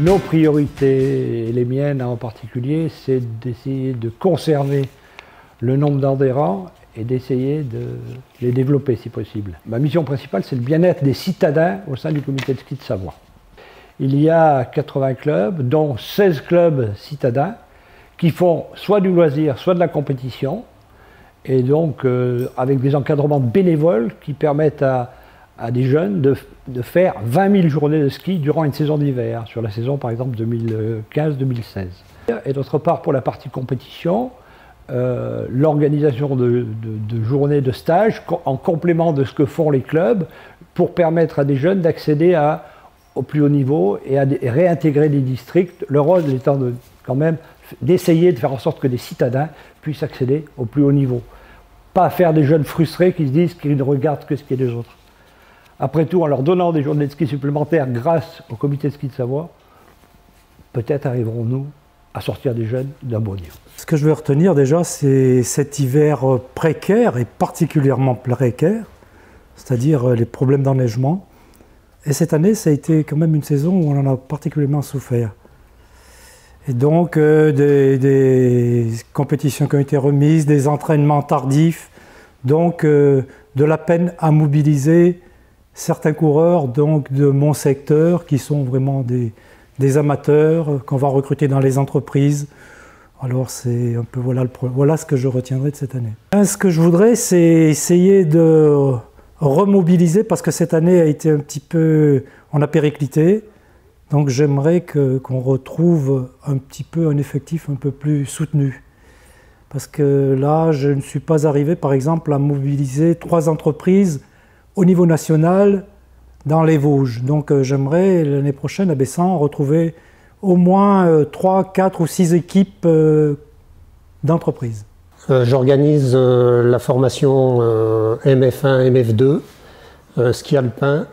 Nos priorités, et les miennes en particulier, c'est d'essayer de conserver le nombre d'adhérents et d'essayer de les développer si possible. Ma mission principale, c'est le bien-être des citadins au sein du comité de ski de Savoie. Il y a 80 clubs, dont 16 clubs citadins, qui font soit du loisir, soit de la compétition, et donc avec des encadrements bénévoles qui permettent à des jeunes de faire 20 000 journées de ski durant une saison d'hiver, sur la saison par exemple 2015-2016. Et d'autre part, pour la partie compétition, l'organisation de journées de stage en complément de ce que font les clubs pour permettre à des jeunes d'accéder au plus haut niveau et à réintégrer les districts, le rôle étant quand même d'essayer de faire en sorte que des citadins puissent accéder au plus haut niveau. Pas faire des jeunes frustrés qui se disent qu'ils ne regardent que ce qui est des autres. Après tout, en leur donnant des journées de ski supplémentaires grâce au comité de ski de Savoie, peut-être arriverons-nous à sortir des jeunes d'un bon niveau. Ce que je veux retenir déjà, c'est cet hiver précaire et particulièrement précaire, c'est-à-dire les problèmes d'enneigement. Et cette année, ça a été quand même une saison où on en a particulièrement souffert. Et donc, des compétitions qui ont été remises, des entraînements tardifs, donc de la peine à mobiliser certains coureurs donc, de mon secteur qui sont vraiment des amateurs qu'on va recruter dans les entreprises. Alors c'est un peu voilà ce que je retiendrai de cette année. Ce que je voudrais, c'est essayer de remobiliser, parce que cette année a été un petit peu, on a périclité, donc j'aimerais qu'on retrouve un petit peu un effectif un peu plus soutenu. Parce que là, je ne suis pas arrivé, par exemple, à mobiliser 3 entreprises au niveau national dans les Vosges. Donc j'aimerais l'année prochaine à Bessan retrouver au moins 3, 4 ou 6 équipes d'entreprises. J'organise la formation MF1, MF2, ski alpin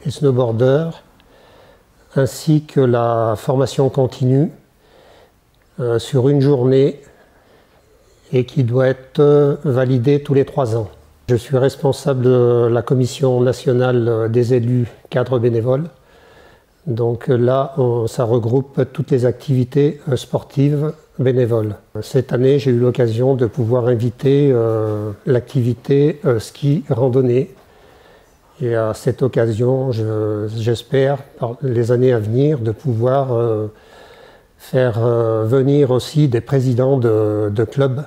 et snowboarder, ainsi que la formation continue sur une journée et qui doit être validée tous les 3 ans. Je suis responsable de la commission nationale des élus cadres bénévoles. Donc là, ça regroupe toutes les activités sportives bénévoles. Cette année, j'ai eu l'occasion de pouvoir inviter l'activité ski randonnée. Et à cette occasion, j'espère, par les années à venir, de pouvoir faire venir aussi des présidents de clubs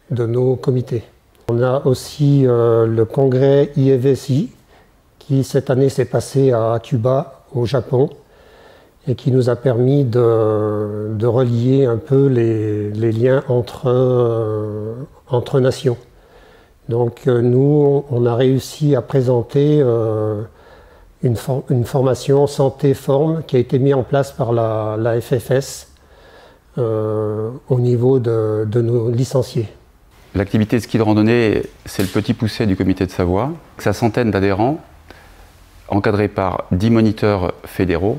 de nos comités. On a aussi le congrès IFSI qui cette année s'est passé à Atuba au Japon et qui nous a permis de relier un peu les liens entre nations. Donc nous, on a réussi à présenter une formation santé-forme qui a été mise en place par la FFS au niveau de nos licenciés. L'activité de ski de randonnée, c'est le petit poucet du comité de Savoie. Sa centaine d'adhérents, encadrés par 10 moniteurs fédéraux.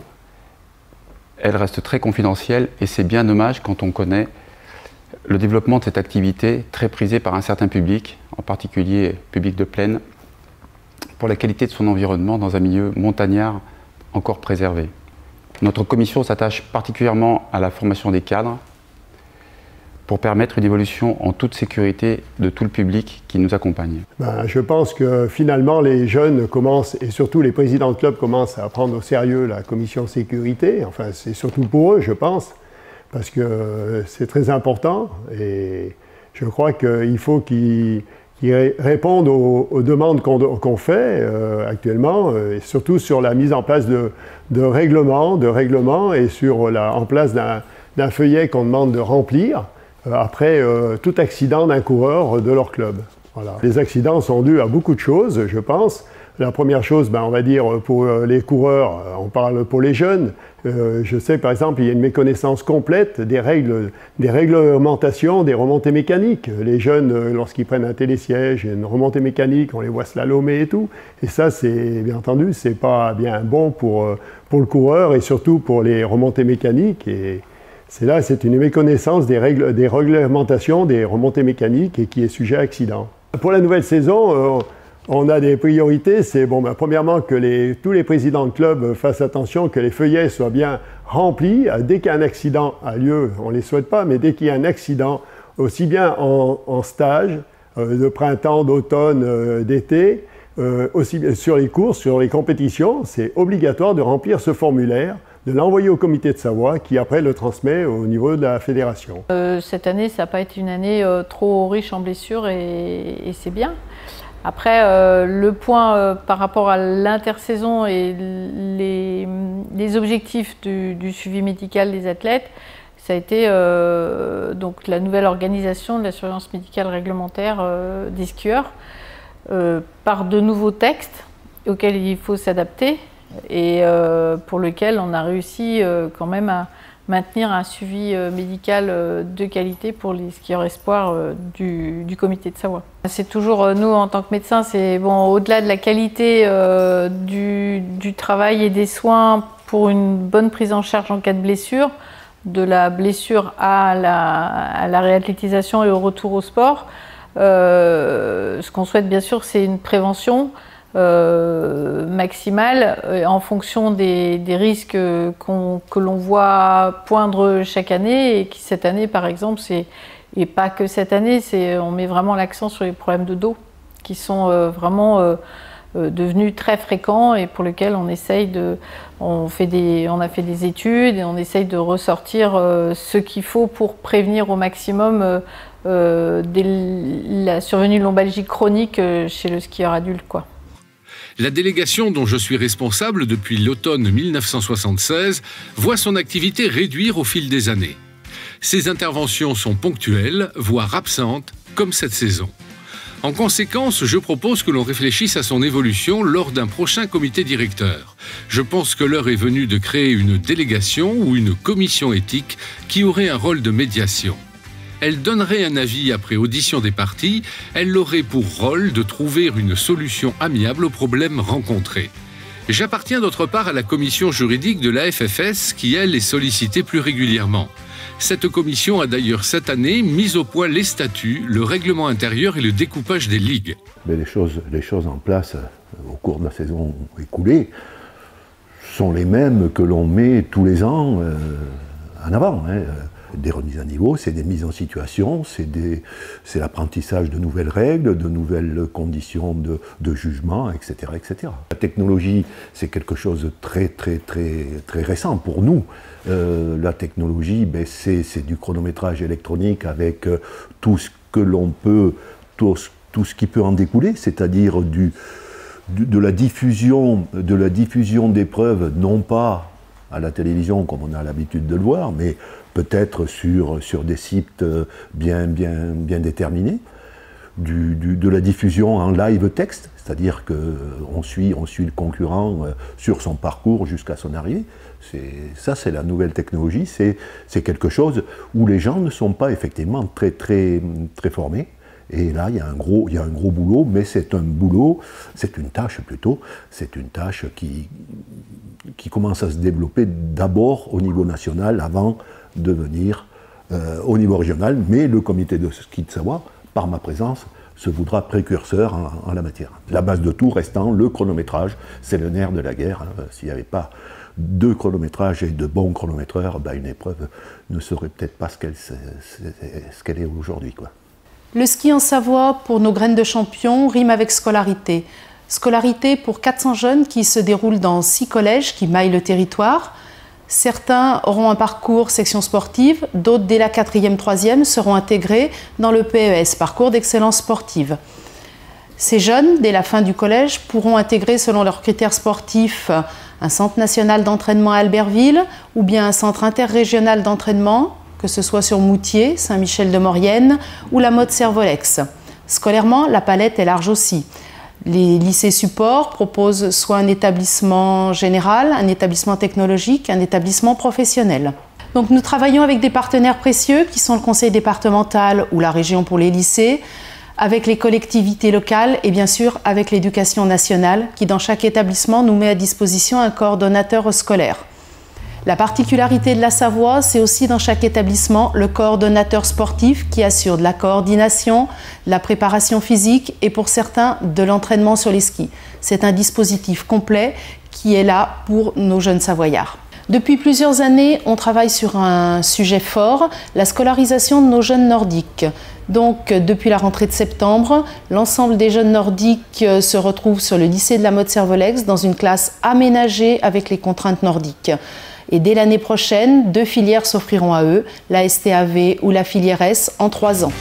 Elle reste très confidentielle et c'est bien dommage quand on connaît le développement de cette activité très prisée par un certain public, en particulier public de plaine, pour la qualité de son environnement dans un milieu montagnard encore préservé. Notre commission s'attache particulièrement à la formation des cadres, pour permettre une évolution en toute sécurité de tout le public qui nous accompagne. Je pense que finalement les jeunes commencent, et surtout les présidents de club commencent à prendre au sérieux la commission sécurité. Enfin, c'est surtout pour eux, je pense, parce que c'est très important et je crois qu'il faut qu'ils répondent aux demandes qu'on fait actuellement, et surtout sur la mise en place de règlements et sur en place d'un feuillet qu'on demande de remplir après tout accident d'un coureur de leur club. Voilà. Les accidents sont dus à beaucoup de choses, je pense. La première chose, on va dire pour les coureurs, on parle pour les jeunes. Je sais par exemple, il y a une méconnaissance complète des réglementations des remontées mécaniques. Les jeunes, lorsqu'ils prennent un télésiège, une remontée mécanique, on les voit slalomer et tout. Et ça, c'est bien entendu, c'est pas bien bon pour le coureur et surtout pour les remontées mécaniques. Et c'est une méconnaissance des réglementations des remontées mécaniques et qui est sujet à accident. Pour la nouvelle saison, on a des priorités. C'est premièrement que tous les présidents de club fassent attention que les feuillets soient bien remplis dès qu'un accident a lieu, on ne les souhaite pas, mais dès qu'il y a un accident, aussi bien en stage, de printemps, d'automne, d'été, aussi bien sur les courses, sur les compétitions, c'est obligatoire de remplir ce formulaire, de l'envoyer au comité de Savoie qui après le transmet au niveau de la fédération. Cette année, ça n'a pas été une année trop riche en blessures et c'est bien. Après, le point par rapport à l'intersaison et les objectifs du suivi médical des athlètes, ça a été donc la nouvelle organisation de la surveillance médicale réglementaire des skieurs par de nouveaux textes auxquels il faut s'adapter et pour lequel on a réussi quand même à maintenir un suivi médical de qualité pour les skieurs espoirs du comité de Savoie. C'est toujours, nous en tant que médecins, c'est bon, au-delà de la qualité du travail et des soins pour une bonne prise en charge en cas de blessure, de la blessure à la réathlétisation et au retour au sport. Ce qu'on souhaite bien sûr, c'est une prévention maximale en fonction des risques que l'on voit poindre chaque année et qui cette année par exemple, et pas que cette année, on met vraiment l'accent sur les problèmes de dos qui sont vraiment devenus très fréquents et pour lesquels on essaye on a fait des études et on essaye de ressortir ce qu'il faut pour prévenir au maximum la survenue de lombalgie chronique chez le skieur adulte, quoi. La délégation dont je suis responsable depuis l'automne 1976 voit son activité réduire au fil des années. Ses interventions sont ponctuelles, voire absentes, comme cette saison. En conséquence, je propose que l'on réfléchisse à son évolution lors d'un prochain comité directeur. Je pense que l'heure est venue de créer une délégation ou une commission éthique qui aurait un rôle de médiation. Elle donnerait un avis après audition des parties, elle aurait pour rôle de trouver une solution amiable aux problèmes rencontrés. J'appartiens d'autre part à la commission juridique de la FFS qui, elle, est sollicitée plus régulièrement. Cette commission a d'ailleurs cette année mis au point les statuts, le règlement intérieur et le découpage des ligues. Mais les choses en place au cours de la saison écoulée sont les mêmes que l'on met tous les ans en avant. Des remises à niveau, c'est des mises en situation, c'est l'apprentissage de nouvelles règles, de nouvelles conditions de jugement, etc., etc. La technologie, c'est quelque chose de très récent pour nous. La technologie, c'est du chronométrage électronique avec tout ce que l'on peut, tout ce qui peut en découler, c'est-à-dire de la diffusion d'épreuves, non pas à la télévision comme on a l'habitude de le voir, mais peut-être sur des sites bien déterminés, de la diffusion en live texte, c'est-à-dire qu'on suit le concurrent sur son parcours jusqu'à son arrivée. Ça, c'est la nouvelle technologie, c'est quelque chose où les gens ne sont pas effectivement très formés. Et là, il y a un gros boulot, mais c'est une tâche qui commence à se développer d'abord au niveau national avant de venir au niveau régional. Mais le comité de ski de Savoie, par ma présence, se voudra précurseur en la matière. La base de tout restant le chronométrage, c'est le nerf de la guerre. S'il n'y avait pas de chronométrage et de bons chronométreurs, une épreuve ne serait peut-être pas ce qu'elle est aujourd'hui, quoi. Le ski en Savoie, pour nos graines de champions, rime avec scolarité. Scolarité pour 400 jeunes qui se déroulent dans 6 collèges qui maillent le territoire. Certains auront un parcours section sportive, d'autres dès la 4e, 3e seront intégrés dans le PES, parcours d'excellence sportive. Ces jeunes, dès la fin du collège, pourront intégrer selon leurs critères sportifs un centre national d'entraînement à Albertville ou bien un centre interrégional d'entraînement, que ce soit sur Moutier, Saint-Michel-de-Maurienne ou la Motte-Servolex. Scolairement, la palette est large aussi. Les lycées supports proposent soit un établissement général, un établissement technologique, un établissement professionnel. Donc nous travaillons avec des partenaires précieux qui sont le conseil départemental ou la région pour les lycées, avec les collectivités locales et bien sûr avec l'éducation nationale qui dans chaque établissement nous met à disposition un coordonnateur scolaire. La particularité de la Savoie, c'est aussi dans chaque établissement le coordonnateur sportif qui assure de la coordination, de la préparation physique et pour certains de l'entraînement sur les skis. C'est un dispositif complet qui est là pour nos jeunes Savoyards. Depuis plusieurs années, on travaille sur un sujet fort, la scolarisation de nos jeunes nordiques. Donc, depuis la rentrée de septembre, l'ensemble des jeunes nordiques se retrouvent sur le lycée de la Motte-Servolex dans une classe aménagée avec les contraintes nordiques. Et dès l'année prochaine, 2 filières s'offriront à eux, la STAV ou la filière S, en 3 ans.